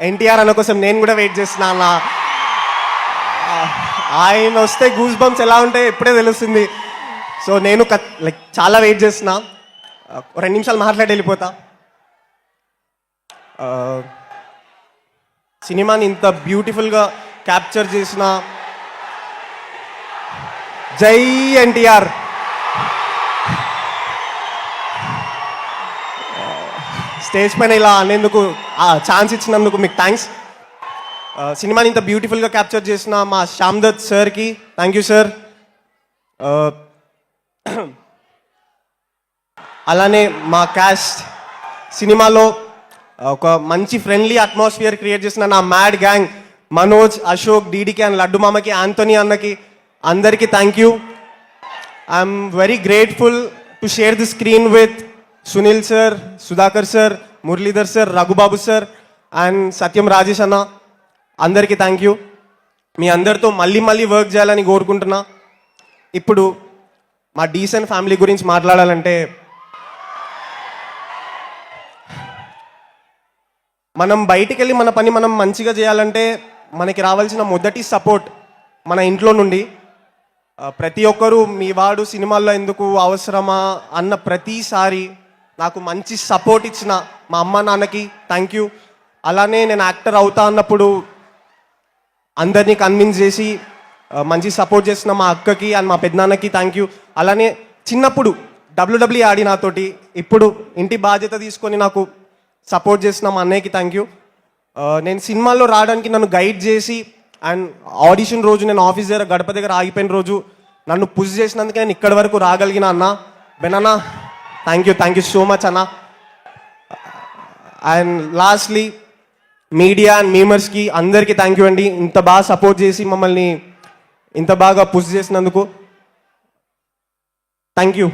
ఎన్టీఆర్ అన్న కోసం నేను కూడా వెయిట్ చేస్తున్నా అన్న. ఆయన వస్తే గూస్ బంప్స్ ఎలా ఉంటాయో ఇప్పుడే తెలుస్తుంది. సో నేను లైక్ చాలా వెయిట్ చేస్తున్నా. 2 నిమిషాలు మాట్లాడి వెళ్ళిపోతా. సినిమాని ఇంత బ్యూటిఫుల్గా క్యాప్చర్ చేసిన జై ఎన్టీఆర్. స్టేజ్ పైన ఇలా అనేందుకు ఛాన్స్ ఇచ్చినందుకు మీకు థ్యాంక్స్. సినిమాని ఇంత బ్యూటిఫుల్గా క్యాప్చర్ చేసిన మా శ్యామ్ దత్ సార్కి థ్యాంక్ యూ సార్. అలానే మా క్యాస్ట్ సినిమాలో ఒక మంచి ఫ్రెండ్లీ అట్మాస్ఫియర్ క్రియేట్ చేసిన నా mad gang Manoj, Ashok, DDK and Laddu మామకి, ఆంటోనీ అన్నకి అందరికీ thank you. I'm very grateful to share the screen with Sunil sir, Sudhakar sir, Muralidhar sir, Raghubabu sir and Satyam Rajesh అన్న. అందరికీ థ్యాంక్ యూ. మీ అందరితో మళ్ళీ మళ్ళీ వర్క్ చేయాలని కోరుకుంటున్నా. ఇప్పుడు మా డీసెంట్ ఫ్యామిలీ గురించి మాట్లాడాలంటే మనం బయటికి వెళ్ళి మన పని మనం మంచిగా చేయాలంటే మనకి రావాల్సిన మొదటి సపోర్ట్ మన ఇంట్లో నుండి. ప్రతి ఒక్కరూ మీ వాడు సినిమాల్లో ఎందుకు అవసరమా అన్న ప్రతిసారి నాకు మంచి సపోర్ట్ ఇచ్చిన మా అమ్మ నాన్నకి థ్యాంక్ యూ. అలానే నేను యాక్టర్ అవుతా అన్నప్పుడు అందరినీ కన్విన్స్ చేసి మంచి సపోర్ట్ చేసిన మా అక్కకి అండ్ మా పెద్దనాన్నకి థ్యాంక్ యూ. అలానే చిన్నప్పుడు WWE ఆడి నాతోటి ఇప్పుడు ఇంటి బాధ్యత తీసుకొని నాకు సపోర్ట్ చేసిన మా అన్నయ్యకి థ్యాంక్ యూ. నేను సినిమాల్లో రావడానికి నన్ను గైడ్ చేసి అండ్ ఆడిషన్ రోజు నేను ఆఫీస్ దగ్గర గడప దగ్గర ఆగిపోయిన రోజు నన్ను పుష్ చేసినందుకే నేను ఇక్కడి వరకు రాగలిగిన అన్న బెనన్నా థ్యాంక్ యూ సో మచ్ అన్న. అండ్ లాస్ట్లీ మీడియా అండ్ మీమర్స్కి అందరికీ థ్యాంక్ యూ అండి. ఇంత బాగా సపోర్ట్ చేసి మమ్మల్ని ఇంత బాగా పుష్ చేసినందుకు థ్యాంక్ యూ.